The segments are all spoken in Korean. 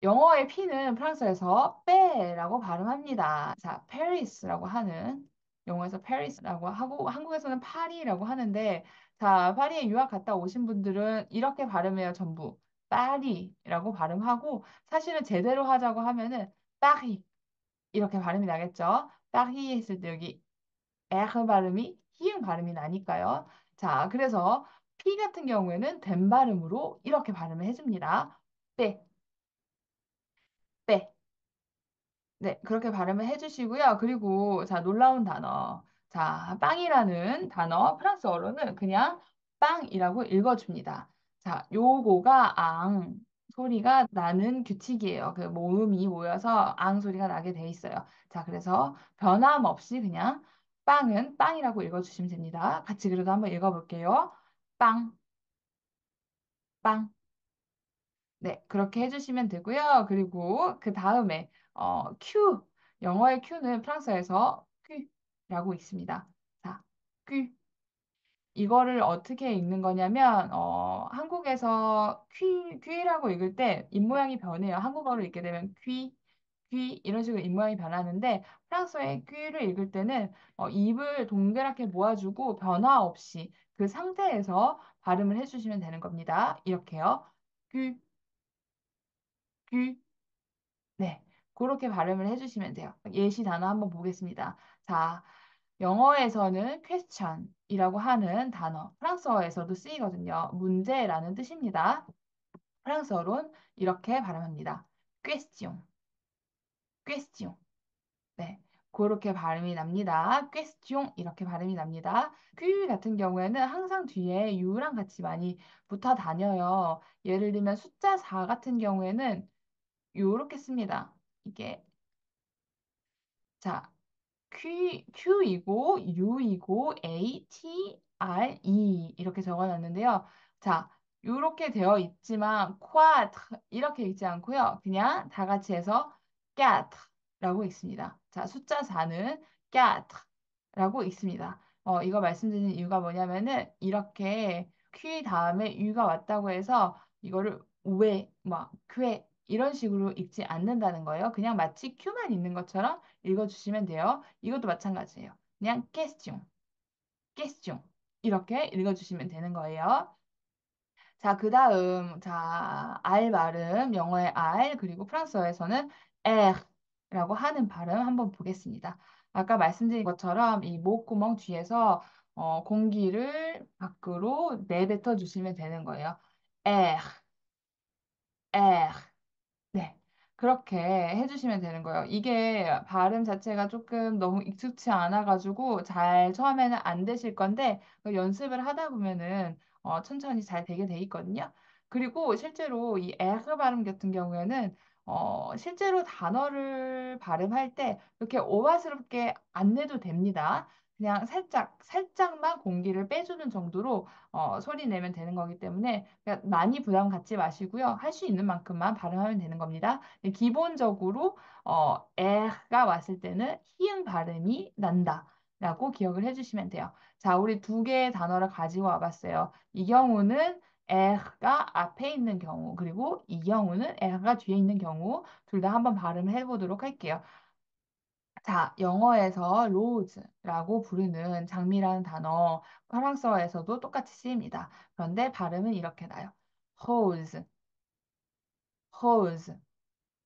영어의 P는 프랑스에서 빼라고 발음합니다. 자, 페리스라고 하는 영어에서 페리스라고 하고 한국에서는 파리라고 하는데 자, 파리에 유학 갔다 오신 분들은 이렇게 발음해요, 전부. 파리라고 발음하고 사실은 제대로 하자고 하면은 파리 이렇게 발음이 나겠죠. 파리 했을 때 여기 에흐 발음이 히읗 발음이 나니까요. 자, 그래서 P 같은 경우에는 된 발음으로 이렇게 발음을 해줍니다. 빼, 빼. 네, 그렇게 발음을 해주시고요. 그리고, 자, 놀라운 단어. 자, 빵이라는 단어, 프랑스어로는 그냥 빵이라고 읽어줍니다. 자, 요거가 소리가 나는 규칙이에요. 그 모음이 모여서 소리가 나게 돼 있어요. 자, 그래서 변함없이 그냥 빵은 빵이라고 읽어주시면 됩니다. 같이 그래도 한번 읽어볼게요. 빵, 빵. 네, 그렇게 해주시면 되고요. 그리고 그 다음에 Q, 영어의 Q는 프랑스어에서 q 라고 있습니다. 자, q 이거를 어떻게 읽는 거냐면 한국에서 퀴라고 읽을 때 입모양이 변해요. 한국어로 읽게 되면 퀴 이런 식으로 입모양이 변하는데 프랑스어의 퀴를 읽을 때는 입을 동그랗게 모아주고 변화 없이 그 상태에서 발음을 해주시면 되는 겁니다. 이렇게요. 퀴, 퀴. 네, 그렇게 발음을 해주시면 돼요. 예시 단어 한번 보겠습니다. 자, 영어에서는 question이라고 하는 단어, 프랑스어에서도 쓰이거든요. 문제라는 뜻입니다. 프랑스어로는 이렇게 발음합니다. question, question. 네, 그렇게 발음이 납니다. question 이렇게 발음이 납니다. q 같은 경우에는 항상 뒤에 u랑 같이 많이 붙어 다녀요. 예를 들면 숫자 4 같은 경우에는 요렇게 씁니다. 이게 자, Q이고 U이고 A, T, R, E 이렇게 적어놨는데요. 자, 이렇게 되어 있지만 quatre 이렇게 읽지 않고요. 그냥 다 같이 해서 quatre라고 읽습니다. 자, 숫자 4는 quatre라고 읽습니다. 이거 말씀드리는 이유가 뭐냐면은 이렇게 Q 다음에 U가 왔다고 해서 이거를 왜, 막, 쾌 이런 식으로 읽지 않는다는 거예요. 그냥 마치 Q만 있는 것처럼 읽어주시면 돼요. 이것도 마찬가지예요. 그냥 question, question 이렇게 읽어주시면 되는 거예요. 자, 그 다음, 자, R 발음, 영어의 R, 그리고 프랑스어에서는 R라고 하는 발음 한번 보겠습니다. 아까 말씀드린 것처럼 이 목구멍 뒤에서 공기를 밖으로 내뱉어 주시면 되는 거예요. R, R. 네. 그렇게 해주시면 되는 거예요. 이게 발음 자체가 조금 너무 익숙치 않아가지고 잘 처음에는 안 되실 건데 그 연습을 하다 보면은 천천히 잘 되게 돼 있거든요. 그리고 실제로 이 에흐 발음 같은 경우에는 실제로 단어를 발음할 때 이렇게 오바스럽게 안 내도 됩니다. 그냥 살짝만 공기를 빼주는 정도로 소리 내면 되는 거기 때문에 그러니까 많이 부담 갖지 마시고요. 할 수 있는 만큼만 발음하면 되는 겁니다. 근데 기본적으로 에가 왔을 때는 히읗 발음이 난다라고 기억을 해주시면 돼요. 자, 우리 두 개의 단어를 가지고 와봤어요. 이 경우는 에가 앞에 있는 경우, 그리고 이 경우는 에가 뒤에 있는 경우, 둘 다 한번 발음을 해보도록 할게요. 자, 영어에서 로즈라고 부르는 장미라는 단어, 프랑스어에서도 똑같이 쓰입니다. 그런데 발음은 이렇게 나요. rose, rose.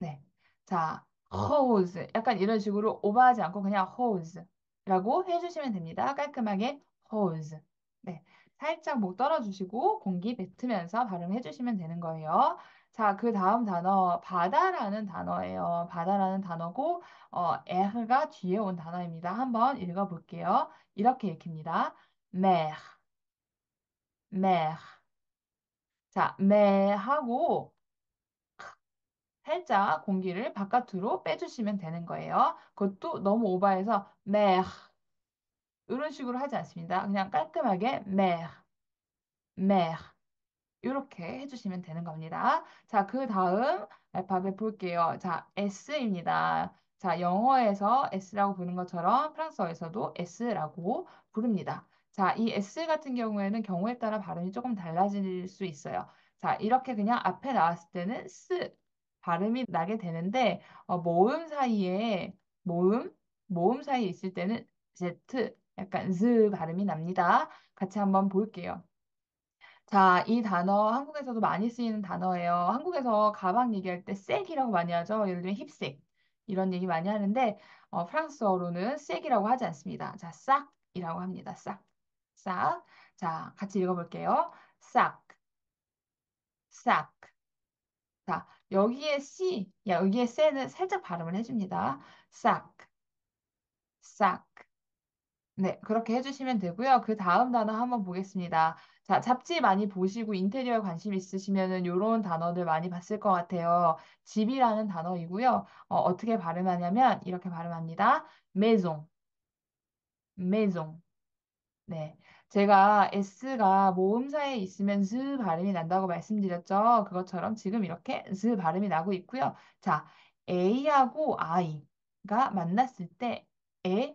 네. 자, rose. 약간 이런 식으로 오버하지 않고 그냥 rose라고 해주시면 됩니다. 깔끔하게 rose. 네. 살짝 목 떨어주시고 공기 뱉으면서 발음해주시면 되는 거예요. 자, 그 다음 단어, 바다라는 단어예요. 바다라는 단어고, 에르가 뒤에 온 단어입니다. 한번 읽어볼게요. 이렇게 읽힙니다. mer, mer. 자, mer하고 살짝 공기를 바깥으로 빼주시면 되는 거예요. 그것도 너무 오버해서 mer 이런 식으로 하지 않습니다. 그냥 깔끔하게 mer, mer 이렇게 해주시면 되는 겁니다. 자, 그 다음 알파벳 볼게요. 자, S입니다. 자, 영어에서 S라고 부르는 것처럼 프랑스어에서도 S라고 부릅니다. 자, 이 S 같은 경우에는 경우에 따라 발음이 조금 달라질 수 있어요. 자, 이렇게 그냥 앞에 나왔을 때는 발음이 나게 되는데, 모음 사이에, 모음, 모음 사이에 있을 때는 Z, 약간 Z 발음이 납니다. 같이 한번 볼게요. 자, 이 단어 한국에서도 많이 쓰이는 단어예요. 한국에서 가방 얘기할 때 색이라고 많이 하죠. 예를 들면 힙색 이런 얘기 많이 하는데 프랑스어로는 색이라고 하지 않습니다. 자, 싹이라고 합니다. 싹, 싹. 자, 같이 읽어볼게요. 싹, 싹. 자, 여기에 C, 야, 여기에 쎄는 살짝 발음을 해줍니다. 싹, 싹. 네, 그렇게 해주시면 되고요. 그 다음 단어 한번 보겠습니다. 자, 잡지 많이 보시고 인테리어에 관심 있으시면은 요런 단어들 많이 봤을 것 같아요. 집이라는 단어이고요. 어떻게 발음하냐면 이렇게 발음합니다. maison, maison. 네. 제가 S가 모음사에 있으면 즈 발음이 난다고 말씀드렸죠. 그것처럼 지금 이렇게 즈 발음이 나고 있고요. 자, A하고 I가 만났을 때 에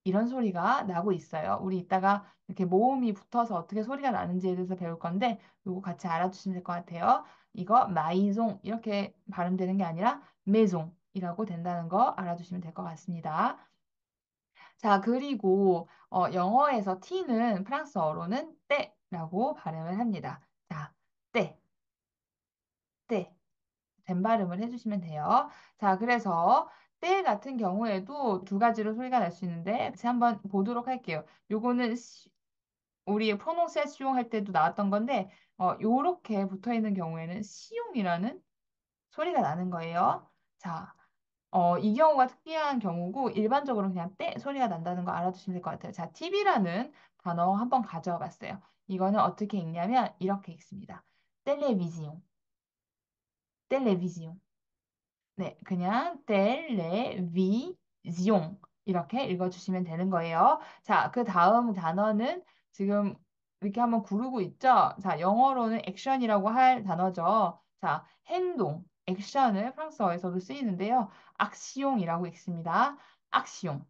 이런 소리가 나고 있어요. 우리 이따가 이렇게 모음이 붙어서 어떻게 소리가 나는지에 대해서 배울 건데 이거 같이 알아두시면 될 것 같아요. 이거 마이송 이렇게 발음되는 게 아니라 메송이라고 된다는 거 알아두시면 될 것 같습니다. 자, 그리고 영어에서 t는 프랑스어로는 때라고 발음을 합니다. 자, 때, 때. 된 발음을 해주시면 돼요. 자, 그래서 때 같은 경우에도 두 가지로 소리가 날 수 있는데 같이 한번 보도록 할게요. 요거는 우리 프로노nciation 할 때도 나왔던 건데 요렇게 붙어 있는 경우에는 시용이라는 소리가 나는 거예요. 자, 이 경우가 특이한 경우고 일반적으로 그냥 때 소리가 난다는 거 알아두시면 될 것 같아요. 자, TV라는 단어 한번 가져와 봤어요. 이거는 어떻게 읽냐면 이렇게 읽습니다. 텔레비지용, 텔레비지용. 네, 그냥 텔레비지용 이렇게 읽어주시면 되는 거예요. 자, 그 다음 단어는 지금 이렇게 한번 구르고 있죠? 자, 영어로는 액션이라고 할 단어죠. 자, 행동, 액션을 프랑스어에서도 쓰이는데요. 악시용이라고 읽습니다. 악시용,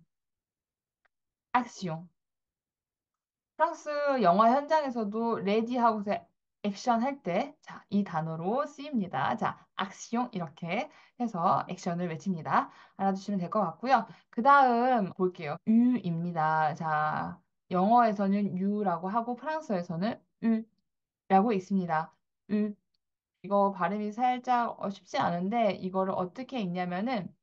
악시용. 프랑스 영화 현장에서도 레디하고서 액션 할 때, 자, 이 단어로 쓰입니다. 자, 악시용 이렇게 해서 액션을 외칩니다. 알아두시면 될 것 같고요. 그 다음 볼게요. 유입니다. 자, 영어에서는 유라고 하고 프랑스어에서는 유라고 있습니다. 유. 이거 발음이 살짝 쉽지 않은데 이거를 어떻게 읽냐면은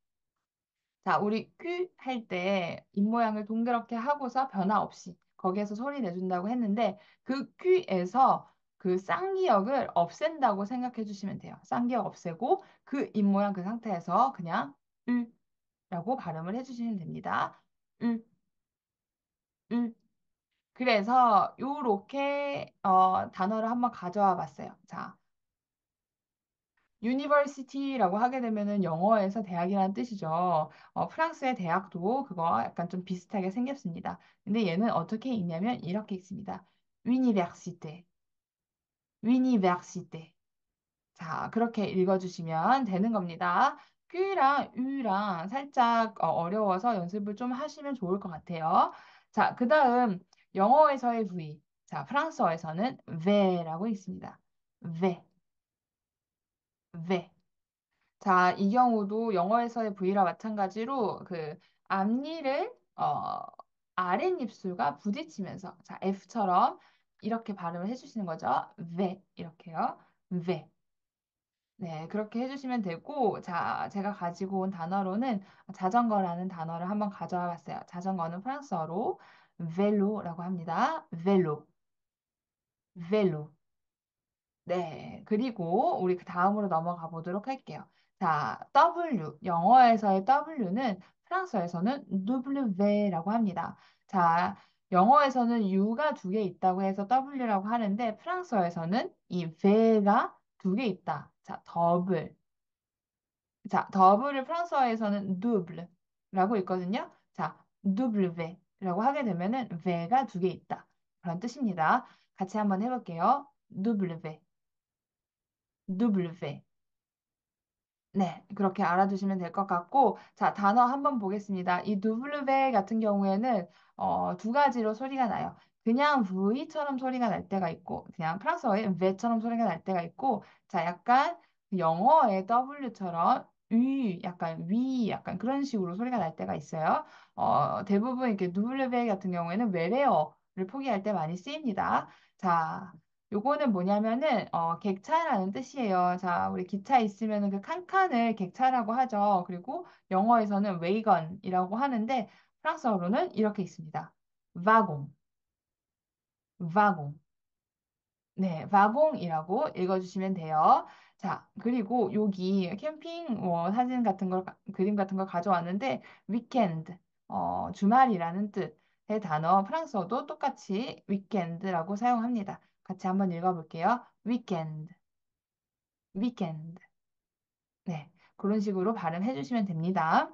자, 우리 큐 할 때 입모양을 동그랗게 하고서 변화 없이 거기에서 소리 내준다고 했는데 그 큐에서 그 쌍기역을 없앤다고 생각해 주시면 돼요. 쌍기역 없애고 그 입모양 그 상태에서 그냥 라고 발음을 해주시면 됩니다. 을, 을. 그래서 요렇게 단어를 한번 가져와 봤어요. 자, 유니버시티라고 하게 되면은 영어에서 대학이라는 뜻이죠. 프랑스의 대학도 그거 약간 좀 비슷하게 생겼습니다. 근데 얘는 어떻게 읽냐면 이렇게 읽습니다. 유니버시테, 유니버시테. 자, 그렇게 읽어주시면 되는 겁니다. 큐랑 유랑 살짝 어려워서 연습을 좀 하시면 좋을 것 같아요. 자, 그 다음 영어에서의 V. 자, 프랑스어에서는 ve라고 읽습니다. ve, ve. 자, 이 경우도 영어에서의 V와 마찬가지로 그 앞니를 아랫입술과 부딪히면서 자, F처럼 이렇게 발음을 해주시는 거죠. v 이렇게요. v 네, 그렇게 해주시면 되고 자, 제가 가지고 온 단어로는 자전거라는 단어를 한번 가져와 봤어요. 자전거는 프랑스어로 벨로라고 합니다. 벨로, 벨로. 네, 그리고 우리 그 다음으로 넘어가 보도록 할게요. 자, W, 영어에서의 W는 프랑스어에서는 W라고 합니다. 자, 영어에서는 U가 두 개 있다고 해서 W라고 하는데 프랑스어에서는 이 V가 두 개 있다. 자, 더블. 자, 더블을 프랑스어에서는 double라고 있거든요. 자, W라고 하게 되면은 V가 두 개 있다. 그런 뜻입니다. 같이 한번 해볼게요. W. W. 네, 그렇게 알아두시면 될 것 같고, 자, 단어 한번 보겠습니다. 이 W 같은 경우에는 두 가지로 소리가 나요. 그냥 V처럼 소리가 날 때가 있고, 그냥 프랑스어의 V처럼 소리가 날 때가 있고, 자, 약간 그 영어의 W처럼 약간 약간 그런 식으로 소리가 날 때가 있어요. 대부분 이렇게 W 같은 경우에는 외래어를 포기할 때 많이 쓰입니다. 자, 요거는 뭐냐면은, 객차라는 뜻이에요. 자, 우리 기차 있으면은 그 칸칸을 객차라고 하죠. 그리고 영어에서는 웨이건이라고 하는데, 프랑스어로는 이렇게 있습니다. 와공, 와공. 네, 와공이라고 읽어주시면 돼요. 자, 그리고 여기 캠핑 사진 같은 걸, 그림 같은 걸 가져왔는데, 위켄드, 주말이라는 뜻의 단어, 프랑스어도 똑같이 위켄드라고 사용합니다. 같이 한번 읽어볼게요. 위켄드, 위켄드. 네, 그런 식으로 발음해 주시면 됩니다.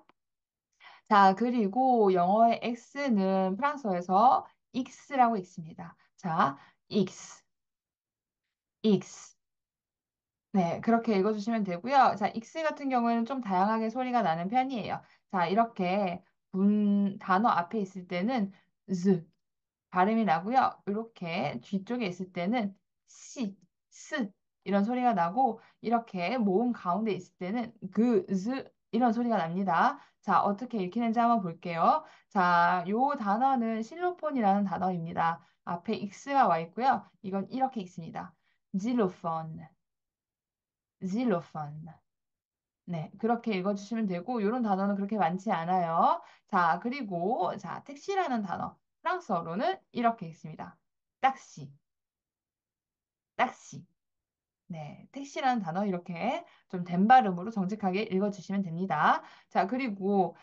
자, 그리고 영어의 X는 프랑스어에서 X라고 읽습니다. 자, X, X. 네, 그렇게 읽어주시면 되고요. 자, 익스 같은 경우에는 좀 다양하게 소리가 나는 편이에요. 자, 이렇게 단어 앞에 있을 때는 z 발음이 나고요. 이렇게 뒤쪽에 있을 때는 시, 스 이런 소리가 나고 이렇게 모음 가운데 있을 때는 z 이런 소리가 납니다. 자, 어떻게 읽히는지 한번 볼게요. 자, 요 단어는 실로폰이라는 단어입니다. 앞에 x가 와 있고요. 이건 이렇게 읽습니다. xylophone. xylophone. 네, 그렇게 읽어주시면 되고, 이런 단어는 그렇게 많지 않아요. 자, 그리고, 자, 택시라는 단어. 프랑스어로는 이렇게 읽습니다. 딱시, 딱시. 네, 택시라는 단어 이렇게 좀 된 발음으로 정직하게 읽어주시면 됩니다. 자, 그리고,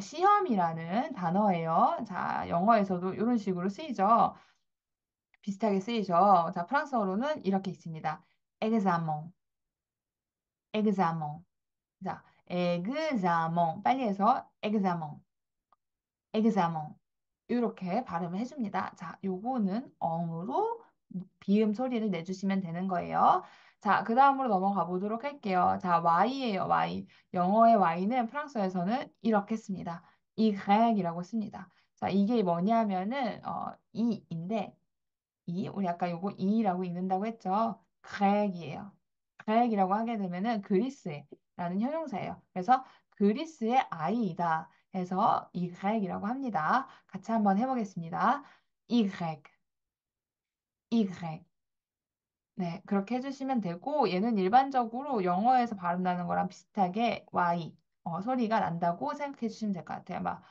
시험이라는 단어예요. 자, 영어에서도 이런 식으로 쓰이죠. 비슷하게 쓰이죠. 자, 프랑스어로는 이렇게 읽습니다. examen, examen. 자, examen. 빨리 해서 examen, examen. 이렇게 발음을 해줍니다. 자, 요거는 엉으로 비음 소리를 내주시면 되는 거예요. 자, 그 다음으로 넘어가 보도록 할게요. 자, Y예요, Y. 영어의 Y는 프랑스어에서는 이렇게 씁니다. 이이라고 씁니다. 자, 이게 뭐냐면은, 이인데, 우리 아까 요거 이라고 읽는다고 했죠. 그렉이에요. 그렉이라고 하게 되면은 그리스라는 형용사예요. 그래서 그리스의 아이이다 해서 이 그렉이라고 합니다. 같이 한번 해보겠습니다. 이 그렉, 이 그렉. 네, 그렇게 해주시면 되고 얘는 일반적으로 영어에서 발음 나는 거랑 비슷하게 Y 소리가 난다고 생각해 주시면 될 것 같아요. 막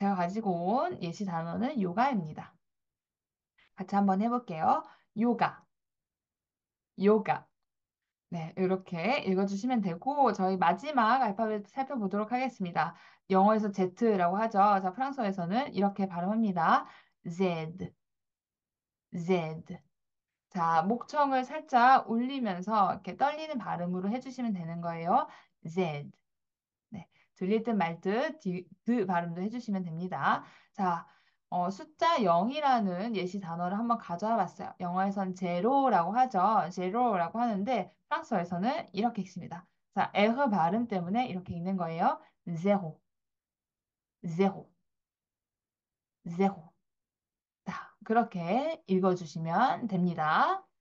제가 가지고 온 예시 단어는 요가입니다. 같이 한번 해볼게요. 요가, 요가. 네, 이렇게 읽어주시면 되고, 저희 마지막 알파벳 살펴보도록 하겠습니다. 영어에서 Z라고 하죠. 자, 프랑스어에서는 이렇게 발음합니다. Z, Z. 자, 목청을 살짝 울리면서 이렇게 떨리는 발음으로 해주시면 되는 거예요. Z. 네, 들릴 듯 말 듯, 드 발음도 해주시면 됩니다. 자, 숫자 0이라는 예시 단어를 한번 가져와 봤어요. 영어에선 제로라고 하죠. 제로라고 하는데 프랑스어에서는 이렇게 읽습니다. 자, 에흐 발음 때문에 이렇게 읽는 거예요. 제로, 제로, 제로. 자, 그렇게 읽어주시면 됩니다.